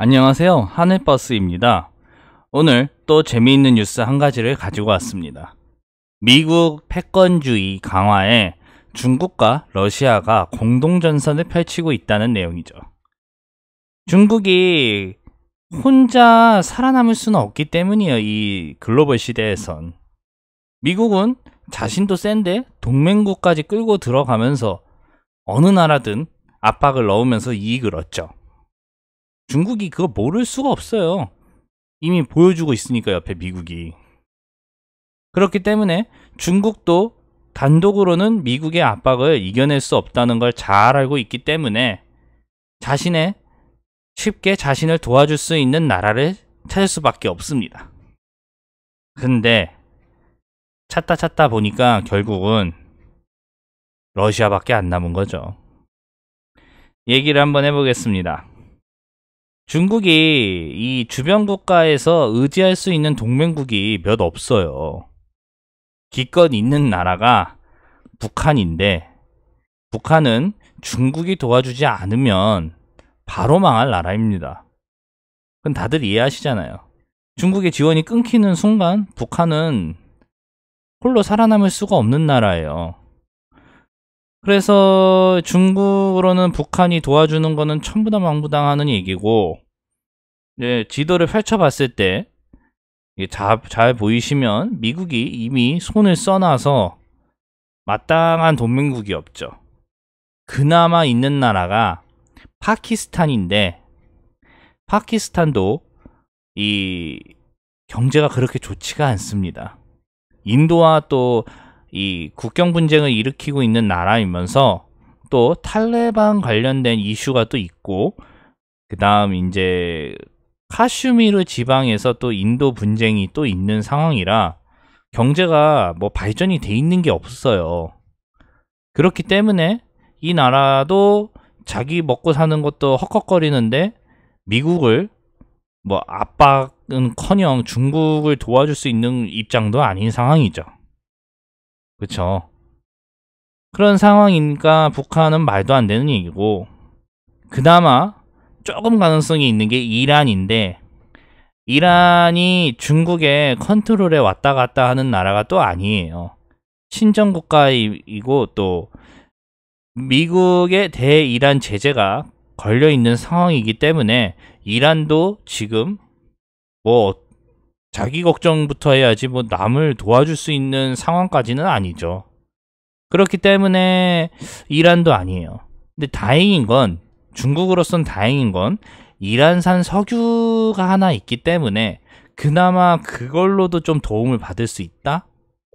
안녕하세요. 하늘버스입니다. 오늘 또 재미있는 뉴스 한 가지를 가지고 왔습니다. 미국 패권주의 강화에 중국과 러시아가 공동전선을 펼치고 있다는 내용이죠. 중국이 혼자 살아남을 수는 없기 때문이에요. 이 글로벌 시대에선. 미국은 자신도 센데 동맹국까지 끌고 들어가면서 어느 나라든 압박을 넣으면서 이익을 얻죠. 중국이 그거 모를 수가 없어요. 이미 보여주고 있으니까 옆에 미국이. 그렇기 때문에 중국도 단독으로는 미국의 압박을 이겨낼 수 없다는 걸 잘 알고 있기 때문에 쉽게 자신을 도와줄 수 있는 나라를 찾을 수밖에 없습니다. 근데 찾다 보니까 결국은 러시아밖에 안 남은 거죠. 얘기를 한번 해보겠습니다. 중국이 이 주변 국가에서 의지할 수 있는 동맹국이 몇 없어요. 기껏 있는 나라가 북한인데, 북한은 중국이 도와주지 않으면 바로 망할 나라입니다. 그건 다들 이해하시잖아요. 중국의 지원이 끊기는 순간 북한은 홀로 살아남을 수가 없는 나라예요. 그래서 중국으로는 북한이 도와주는 거는 천부당만부당하는 얘기고, 지도를 펼쳐봤을 때 잘 보이시면 미국이 이미 손을 써놔서 마땅한 동맹국이 없죠. 그나마 있는 나라가 파키스탄인데, 파키스탄도 이 경제가 그렇게 좋지가 않습니다. 인도와 또 이 국경 분쟁을 일으키고 있는 나라이면서 또 탈레반 관련된 이슈가 또 있고, 그 다음 이제 카슈미르 지방에서 또 인도 분쟁이 또 있는 상황이라 경제가 뭐 발전이 돼 있는 게 없어요. 그렇기 때문에 이 나라도 자기 먹고 사는 것도 헉헉거리는데 미국을 뭐 압박은커녕 중국을 도와줄 수 있는 입장도 아닌 상황이죠. 그쵸? 그런 상황이니까 북한은 말도 안 되는 얘기고, 그나마 조금 가능성이 있는 게 이란인데, 이란이 중국의 컨트롤에 왔다 갔다 하는 나라가 또 아니에요. 친정국가이고 또 미국의 대이란 제재가 걸려있는 상황이기 때문에 이란도 지금 뭐 자기 걱정부터 해야지 뭐 남을 도와줄 수 있는 상황까지는 아니죠. 그렇기 때문에 이란도 아니에요. 근데 다행인 건, 중국으로선 다행인 건 이란산 석유가 하나 있기 때문에 그나마 그걸로도 좀 도움을 받을 수 있다?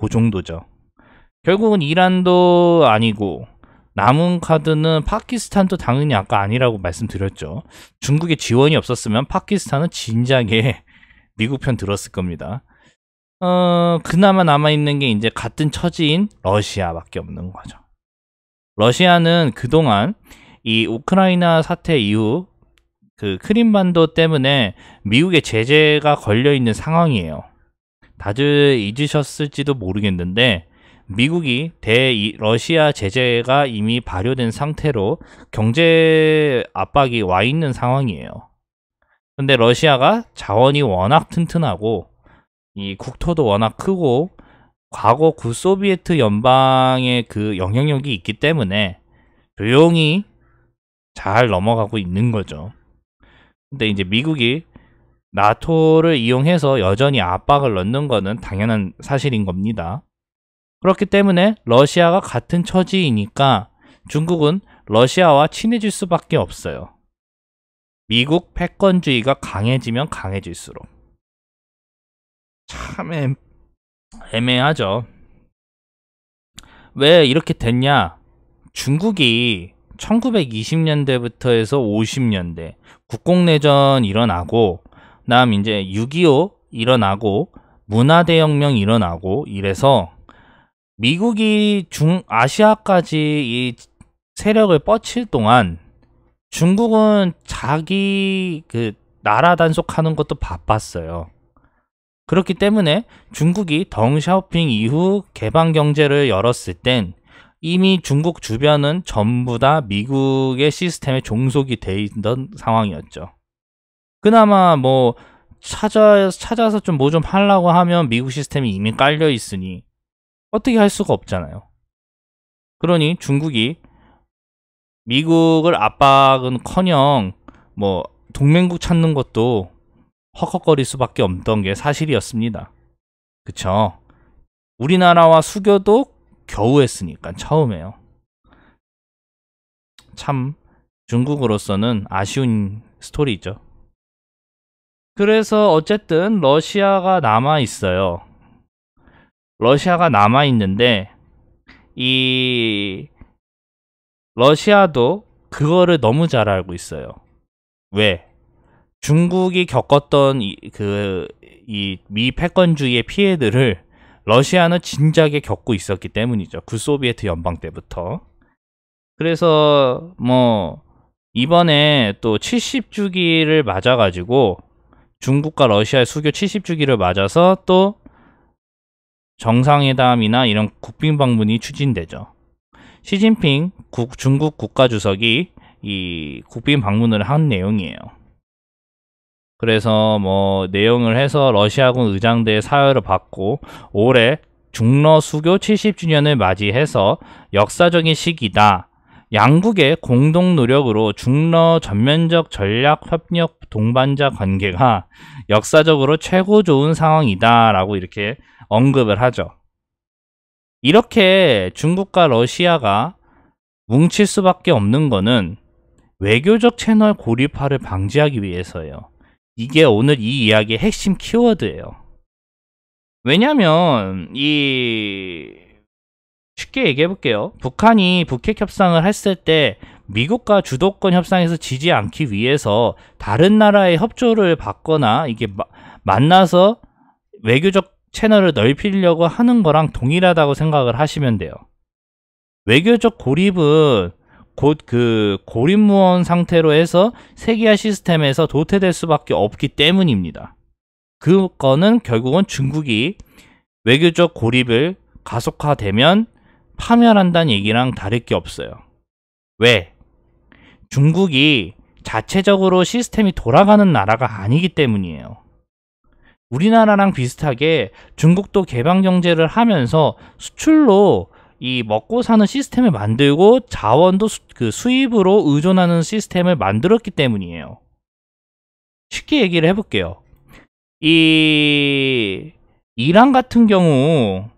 그 정도죠. 결국은 이란도 아니고 남은 카드는 파키스탄도 당연히 아까 아니라고 말씀드렸죠. 중국의 지원이 없었으면 파키스탄은 진작에 미국 편 들었을 겁니다. 그나마 남아있는 게 이제 같은 처지인 러시아밖에 없는 거죠. 러시아는 그동안 이 우크라이나 사태 이후 그 크림반도 때문에 미국의 제재가 걸려있는 상황이에요. 다들 잊으셨을지도 모르겠는데 미국이 러시아 제재가 이미 발효된 상태로 경제 압박이 와 있는 상황이에요. 근데 러시아가 자원이 워낙 튼튼하고 이 국토도 워낙 크고 과거 구소비에트 연방의 그 영향력이 있기 때문에 조용히 잘 넘어가고 있는 거죠. 근데 이제 미국이 나토를 이용해서 여전히 압박을 넣는 거는 당연한 사실인 겁니다. 그렇기 때문에 러시아가 같은 처지이니까 중국은 러시아와 친해질 수밖에 없어요. 미국 패권주의가 강해지면 강해질수록. 참 애매하죠. 왜 이렇게 됐냐? 중국이 1920년대부터 해서 50년대 국공내전 일어나고, 그다음 이제 6.25 일어나고 문화대혁명 일어나고 이래서 미국이 중아시아까지 이 세력을 뻗칠 동안 중국은 자기 그 나라 단속하는 것도 바빴어요. 그렇기 때문에 중국이 덩샤오핑 이후 개방 경제를 열었을 땐 이미 중국 주변은 전부 다 미국의 시스템에 종속이 돼 있던 상황이었죠. 그나마 뭐 찾아서 좀 뭐 좀 하려고 하면 미국 시스템이 이미 깔려 있으니 어떻게 할 수가 없잖아요. 그러니 중국이 미국을 압박은커녕 뭐 동맹국 찾는 것도 헉헉거릴 수밖에 없던 게 사실이었습니다. 그쵸? 우리나라와 수교도 겨우 했으니까 처음에요. 참 중국으로서는 아쉬운 스토리죠. 그래서 어쨌든 러시아가 남아있어요. 러시아가 남아있는데 이 러시아도 그거를 너무 잘 알고 있어요. 왜? 중국이 겪었던 이 미 패권주의의 피해들을 러시아는 진작에 겪고 있었기 때문이죠. 구소비에트 연방 때부터. 그래서 뭐 이번에 또 70주기를 맞아가지고 중국과 러시아의 수교 70주기를 맞아서 또 정상회담이나 이런 국빈 방문이 추진되죠. 시진핑 중국 국가주석이 이 국빈 방문을 한 내용이에요. 그래서 뭐 내용을 해서 러시아군 의장대의 사회를 받고 올해 중러 수교 70주년을 맞이해서 역사적인 시기다. 양국의 공동 노력으로 중러 전면적 전략 협력 동반자 관계가 역사적으로 최고 좋은 상황이다 라고 이렇게 언급을 하죠. 이렇게 중국과 러시아가 뭉칠 수밖에 없는 거는 외교적 채널 고립화를 방지하기 위해서예요. 이게 오늘 이 이야기의 핵심 키워드예요. 왜냐면 쉽게 얘기해 볼게요. 북한이 북핵 협상을 했을 때 미국과 주도권 협상에서 지지 않기 위해서 다른 나라의 협조를 받거나 이게 만나서 외교적 채널을 넓히려고 하는 거랑 동일하다고 생각을 하시면 돼요. 외교적 고립은 곧 그 고립무원 상태로 해서 세계화 시스템에서 도태될 수밖에 없기 때문입니다. 그거는 결국은 중국이 외교적 고립을 가속화되면 파멸한다는 얘기랑 다를 게 없어요. 왜? 중국이 자체적으로 시스템이 돌아가는 나라가 아니기 때문이에요. 우리나라랑 비슷하게 중국도 개방경제를 하면서 수출로 이 먹고 사는 시스템을 만들고 자원도 수입으로 의존하는 시스템을 만들었기 때문이에요. 쉽게 얘기를 해볼게요. 이란 같은 경우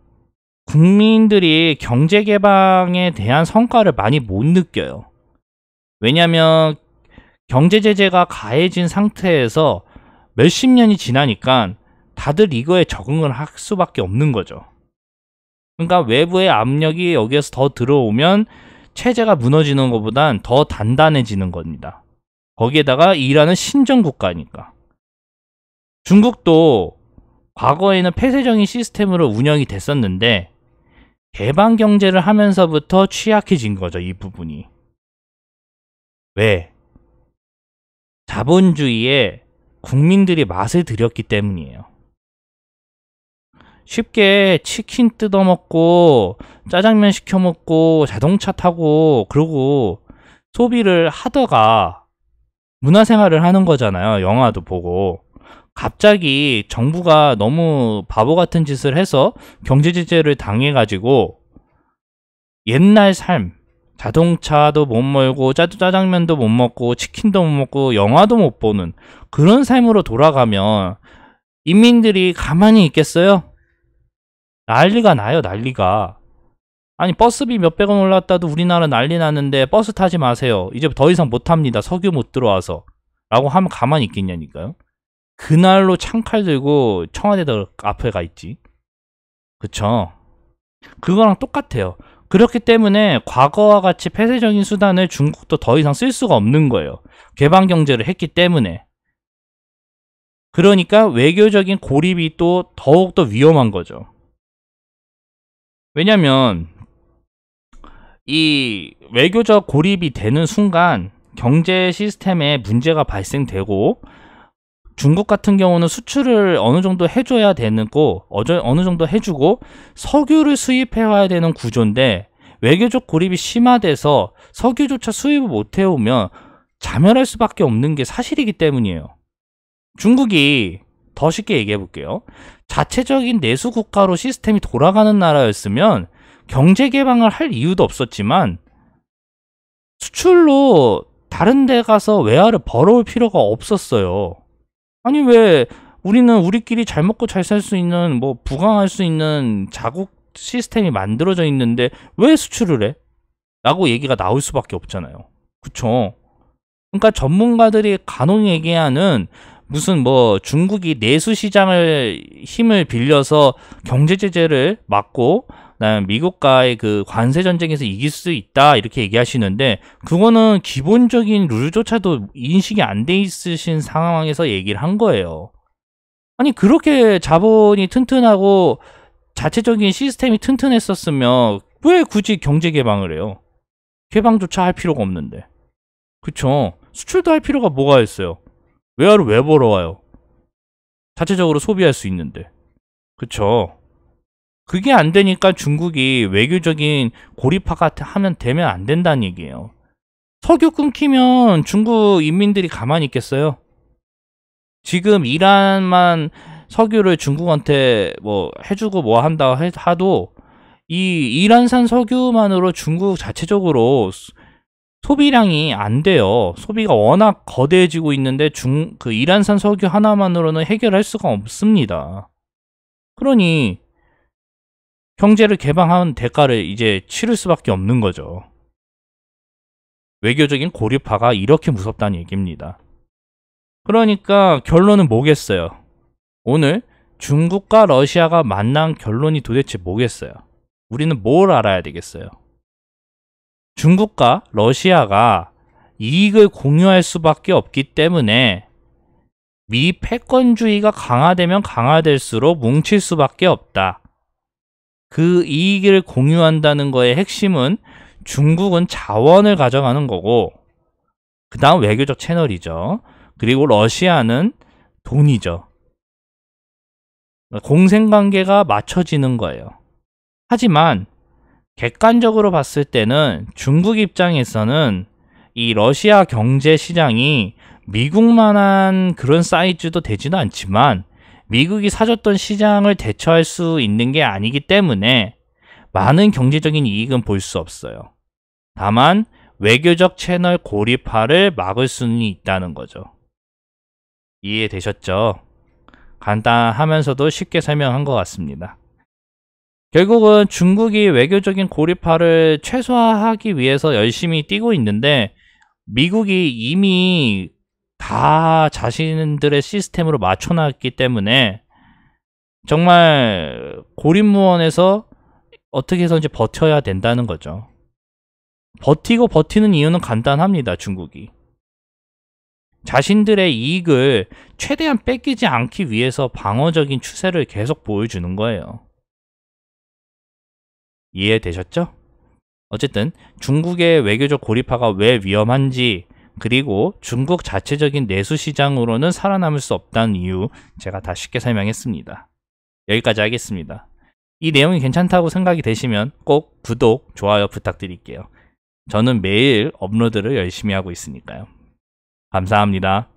국민들이 경제 개방에 대한 성과를 많이 못 느껴요. 왜냐하면 경제 제재가 가해진 상태에서 몇십 년이 지나니까 다들 이거에 적응을 할 수밖에 없는 거죠. 그러니까 외부의 압력이 여기에서 더 들어오면 체제가 무너지는 것보단 더 단단해지는 겁니다. 거기에다가 이란은 신정국가니까. 중국도 과거에는 폐쇄적인 시스템으로 운영이 됐었는데 개방 경제를 하면서부터 취약해진 거죠, 이 부분이. 왜? 자본주의에 국민들이 맛을 들였기 때문이에요. 쉽게 치킨 뜯어먹고 짜장면 시켜먹고 자동차 타고 그러고 소비를 하다가 문화생활을 하는 거잖아요. 영화도 보고. 갑자기 정부가 너무 바보 같은 짓을 해서 경제 제재를 당해가지고 옛날 삶, 자동차도 못 몰고 짜장면도 못 먹고 치킨도 못 먹고 영화도 못 보는 그런 삶으로 돌아가면 인민들이 가만히 있겠어요? 난리가 나요, 난리가. 아니 버스비 몇백 원 올랐다도 우리나라 난리 났는데 버스 타지 마세요. 이제 더 이상 못 탑니다. 석유 못 들어와서. 라고 하면 가만히 있겠냐니까요. 그날로 창칼 들고 청와대 앞에 가 있지. 그쵸? 그거랑 똑같아요. 그렇기 때문에 과거와 같이 폐쇄적인 수단을 중국도 더 이상 쓸 수가 없는 거예요. 개방경제를 했기 때문에. 그러니까 외교적인 고립이 또 더욱더 위험한 거죠. 왜냐면 이 외교적 고립이 되는 순간 경제 시스템에 문제가 발생되고 중국 같은 경우는 수출을 어느 정도 해줘야 되는 거 어느 정도 해주고 석유를 수입해 와야 되는 구조인데 외교적 고립이 심화돼서 석유조차 수입을 못 해오면 자멸할 수밖에 없는 게 사실이기 때문이에요. 중국이 더 쉽게 얘기해 볼게요. 자체적인 내수 국가로 시스템이 돌아가는 나라였으면 경제 개방을 할 이유도 없었지만 수출로 다른 데 가서 외화를 벌어올 필요가 없었어요. 아니 왜 우리는 우리끼리 잘 먹고 잘 살 수 있는 뭐 부강할 수 있는 자국 시스템이 만들어져 있는데 왜 수출을 해? 라고 얘기가 나올 수밖에 없잖아요. 그쵸? 그러니까 전문가들이 간혹 얘기하는 무슨 뭐 중국이 내수 시장을 힘을 빌려서 경제 제재를 막고 그다음에 미국과의 그 관세 전쟁에서 이길 수 있다 이렇게 얘기하시는데 그거는 기본적인 룰조차도 인식이 안 돼 있으신 상황에서 얘기를 한 거예요. 아니 그렇게 자본이 튼튼하고 자체적인 시스템이 튼튼했었으면 왜 굳이 경제 개방을 해요? 개방조차 할 필요가 없는데. 그쵸? 수출도 할 필요가 뭐가 있어요? 외화를 왜 벌어와요? 자체적으로 소비할 수 있는데. 그쵸? 그게 안 되니까 중국이 외교적인 고립화가 되면 안 된다는 얘기예요. 석유 끊기면 중국 인민들이 가만히 있겠어요? 지금 이란만 석유를 중국한테 뭐 해주고 뭐 한다 하도 이 이란산 석유만으로 중국 자체적으로 소비량이 안 돼요. 소비가 워낙 거대해지고 있는데 그 이란산 석유 하나만으로는 해결할 수가 없습니다. 그러니 경제를 개방한 대가를 이제 치를 수밖에 없는 거죠. 외교적인 고립화가 이렇게 무섭다는 얘기입니다. 그러니까 결론은 뭐겠어요? 오늘 중국과 러시아가 만난 결론이 도대체 뭐겠어요? 우리는 뭘 알아야 되겠어요? 중국과 러시아가 이익을 공유할 수밖에 없기 때문에 미 패권주의가 강화되면 강화될수록 뭉칠 수밖에 없다. 그 이익을 공유한다는 거의 핵심은 중국은 자원을 가져가는 거고 그 다음 외교적 채널이죠. 그리고 러시아는 돈이죠. 공생관계가 맞춰지는 거예요. 하지만 객관적으로 봤을 때는 중국 입장에서는 이 러시아 경제 시장이 미국만한 그런 사이즈도 되지는 않지만 미국이 사줬던 시장을 대처할 수 있는 게 아니기 때문에 많은 경제적인 이익은 볼 수 없어요. 다만 외교적 채널 고립화를 막을 수는 있다는 거죠. 이해되셨죠? 간단하면서도 쉽게 설명한 것 같습니다. 결국은 중국이 외교적인 고립화를 최소화하기 위해서 열심히 뛰고 있는데 미국이 이미 다 자신들의 시스템으로 맞춰놨기 때문에 정말 고립무원에서 어떻게 해서든지 버텨야 된다는 거죠. 버티는 이유는 간단합니다. 중국이. 자신들의 이익을 최대한 뺏기지 않기 위해서 방어적인 추세를 계속 보여주는 거예요. 이해되셨죠? 어쨌든 중국의 외교적 고립화가 왜 위험한지 그리고 중국 자체적인 내수 시장으로는 살아남을 수 없다는 이유 제가 다 쉽게 설명했습니다. 여기까지 하겠습니다. 이 내용이 괜찮다고 생각이 되시면 꼭 구독, 좋아요 부탁드릴게요. 저는 매일 업로드를 열심히 하고 있으니까요. 감사합니다.